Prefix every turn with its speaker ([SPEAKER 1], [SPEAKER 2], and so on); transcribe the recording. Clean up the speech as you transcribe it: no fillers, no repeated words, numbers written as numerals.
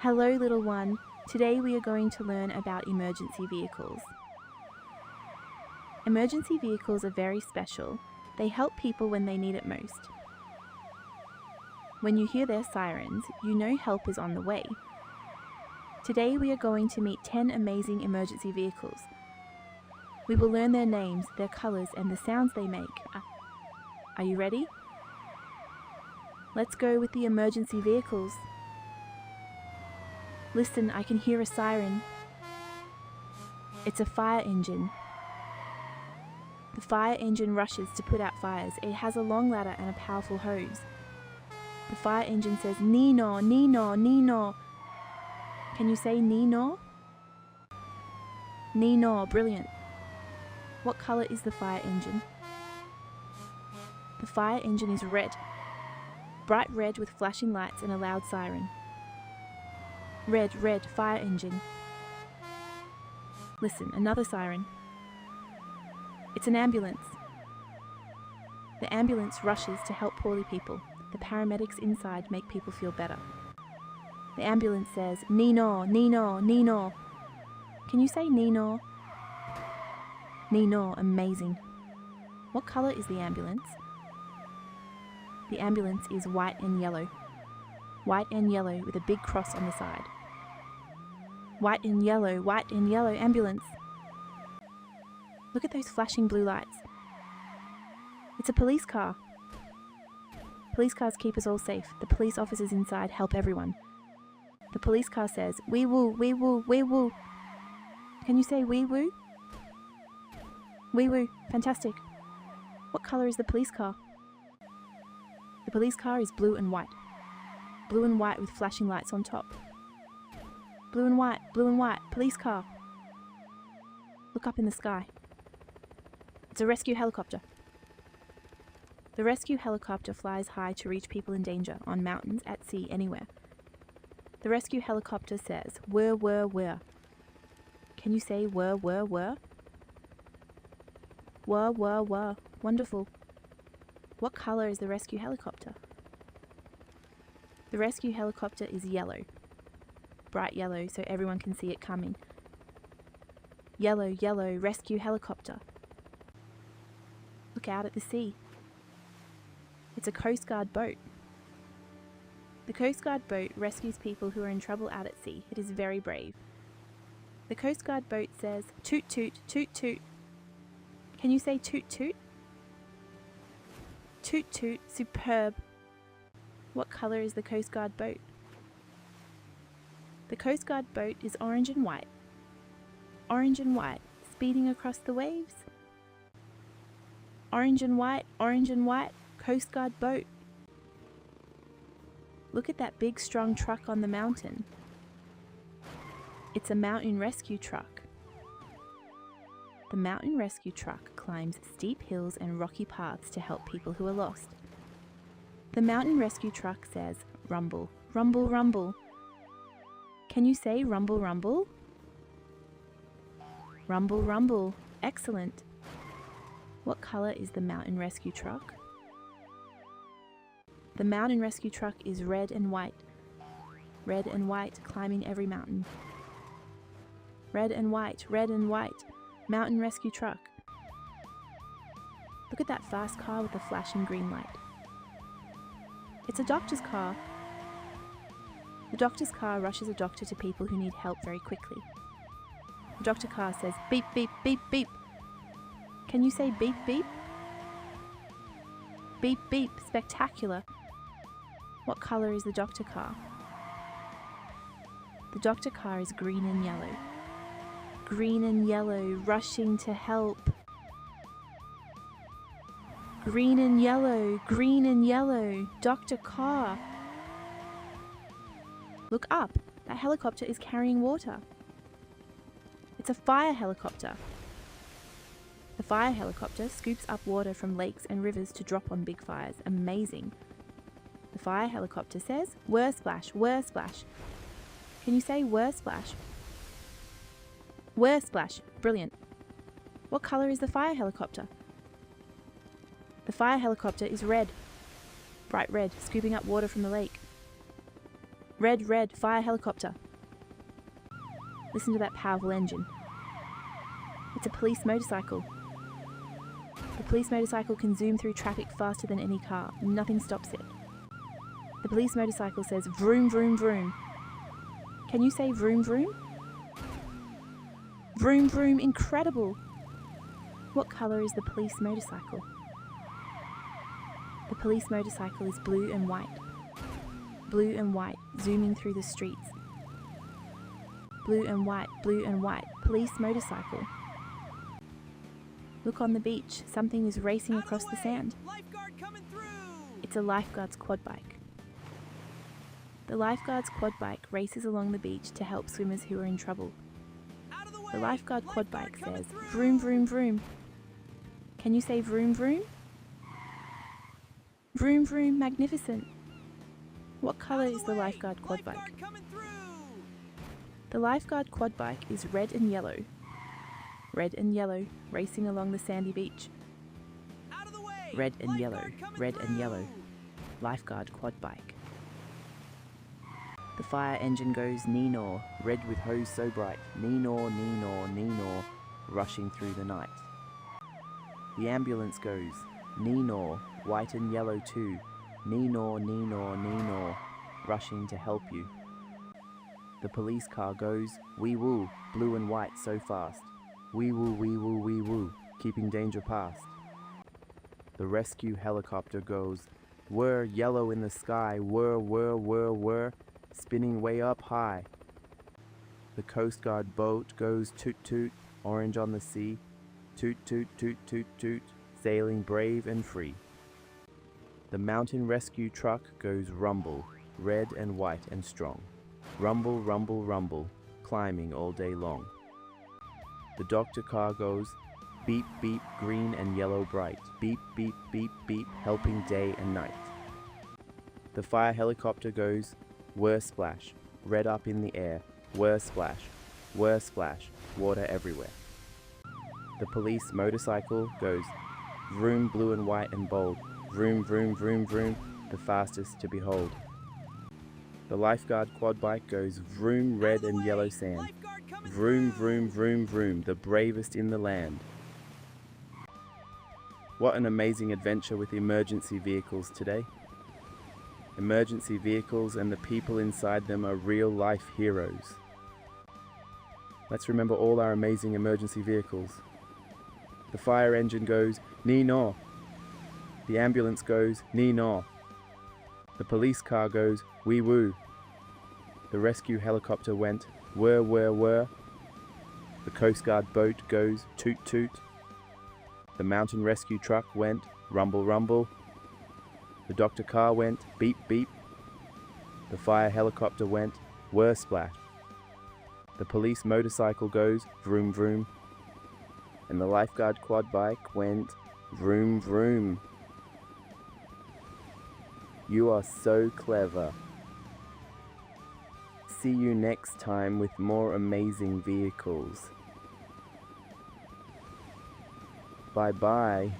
[SPEAKER 1] Hello little one, today we are going to learn about emergency vehicles. Emergency vehicles are very special. They help people when they need it most. When you hear their sirens, you know help is on the way. Today we are going to meet 10 amazing emergency vehicles. We will learn their names, their colours and the sounds they make. Are you ready? Let's go with the emergency vehicles. Listen, I can hear a siren. It's a fire engine. The fire engine rushes to put out fires. It has a long ladder and a powerful hose. The fire engine says, NEE NAW, NEE NAW, NEE NAW. Can you say NEE NAW? NEE NAW, brilliant. What colour is the fire engine? The fire engine is red. Bright red with flashing lights and a loud siren. Red, red, fire engine. Listen, another siren. It's an ambulance. The ambulance rushes to help poorly people. The paramedics inside make people feel better. The ambulance says, NEE NAW, NEE NAW, NEE NAW. Can you say NEE NAW? NEE NAW, amazing. What colour is the ambulance? The ambulance is white and yellow. White and yellow with a big cross on the side. White and yellow ambulance. Look at those flashing blue lights. It's a police car. Police cars keep us all safe. The police officers inside help everyone. The police car says, wee woo, wee woo, wee woo. Can you say wee woo? Wee woo, fantastic. What colour is the police car? The police car is blue and white. Blue and white with flashing lights on top. Blue and white, police car. Look up in the sky. It's a rescue helicopter. The rescue helicopter flies high to reach people in danger, on mountains, at sea, anywhere. The rescue helicopter says, WHIRR, WHIRR, WHIRR. Can you say WHIRR, WHIRR, WHIRR? WHIRR, WHIRR, WHIRR. Wonderful. What colour is the rescue helicopter? The rescue helicopter is yellow. Bright yellow so everyone can see it coming. Yellow, yellow, rescue helicopter. Look out at the sea. It's a Coastguard boat. The Coastguard boat rescues people who are in trouble out at sea. It is very brave. The Coastguard boat says, toot toot, toot toot. Can you say toot toot? Toot toot, superb. What colour is the Coastguard boat? The Coastguard boat is orange and white. Orange and white, speeding across the waves. Orange and white, Coastguard boat. Look at that big strong truck on the mountain. It's a mountain rescue truck. The mountain rescue truck climbs steep hills and rocky paths to help people who are lost. The mountain rescue truck says, rumble, rumble, rumble. Can you say rumble, rumble? Rumble, rumble. Excellent. What colour is the mountain rescue truck? The mountain rescue truck is red and white. Red and white, climbing every mountain. Red and white, mountain rescue truck. Look at that fast car with the flashing green light. It's a doctor's car. The doctor's car rushes a doctor to people who need help very quickly. The doctor car says, beep, beep, beep, beep. Can you say beep, beep? Beep, beep, spectacular. What colour is the doctor car? The doctor car is green and yellow. Green and yellow, rushing to help. Green and yellow, doctor car. Look up, that helicopter is carrying water. It's a fire helicopter. The fire helicopter scoops up water from lakes and rivers to drop on big fires. Amazing. The fire helicopter says, whirr splash, whirr splash. Can you say whirr splash? Whirr splash, brilliant. What colour is the fire helicopter? The fire helicopter is red. Bright red, scooping up water from the lake. Red, red, fire helicopter. Listen to that powerful engine. It's a police motorcycle. The police motorcycle can zoom through traffic faster than any car. Nothing stops it. The police motorcycle says, vroom, vroom, vroom. Can you say vroom, vroom? Vroom, vroom, incredible. What colour is the police motorcycle? The police motorcycle is blue and white. Blue and white, zooming through the streets. Blue and white, police motorcycle. Look on the beach, something is racing across the sand.
[SPEAKER 2] Lifeguard coming through!
[SPEAKER 1] It's a lifeguard's quad bike. The lifeguard's quad bike races along the beach to help swimmers who are in trouble.
[SPEAKER 2] Out of the way!
[SPEAKER 1] The lifeguard quad bike
[SPEAKER 2] coming
[SPEAKER 1] says,
[SPEAKER 2] through!
[SPEAKER 1] vroom, vroom, vroom. Can you say vroom, vroom? Vroom, vroom, magnificent. What colour is the lifeguard quad bike?
[SPEAKER 2] Lifeguard coming through!
[SPEAKER 1] The lifeguard quad bike is red and yellow. Red and yellow, racing along the sandy beach.
[SPEAKER 2] Out of the way!
[SPEAKER 1] Red and yellow,
[SPEAKER 2] Lifeguard coming
[SPEAKER 1] red and
[SPEAKER 2] through!
[SPEAKER 1] yellow. Lifeguard quad bike. The fire engine goes NEE NAW, red with hose so bright. NEE NAW, NEE NAW, NEE NAW, rushing through the night. The ambulance goes NEE NAW, white and yellow too. NEE NAW, NEE NAW, NEE NAW, rushing to help you. The police car goes wee woo, blue and white so fast. Wee woo, wee woo, wee woo, keeping danger past. The rescue helicopter goes whirr, yellow in the sky, whirr, whirr, whirr, whirr, spinning way up high. The Coastguard boat goes toot toot, orange on the sea, toot toot toot toot toot, sailing brave and free. The mountain rescue truck goes rumble, red and white and strong. Rumble, rumble, rumble, climbing all day long. The doctor car goes beep, beep, green and yellow bright. Beep, beep, beep, beep, helping day and night. The fire helicopter goes whirr splash, red up in the air. Whirr splash, water everywhere. The police motorcycle goes vroom, blue and white and bold. Vroom, vroom, vroom, vroom, the fastest to behold. The lifeguard quad bike goes vroom, red and yellow sand. Vroom, vroom, vroom, vroom, the bravest in the land. What an amazing adventure with emergency vehicles today. Emergency vehicles and the people inside them are real-life heroes. Let's remember all our amazing emergency vehicles. The fire engine goes NEE NAW. The ambulance goes NEE NAW. The police car goes wee woo. The rescue helicopter went whirr, whirr, whirr. The Coastguard boat goes toot toot. The mountain rescue truck went rumble, rumble. The doctor car went beep, beep. The fire helicopter went whirr splash. The police motorcycle goes vroom, vroom. And the lifeguard quad bike went vroom, vroom. You are so clever. See you next time with more amazing vehicles. Bye bye.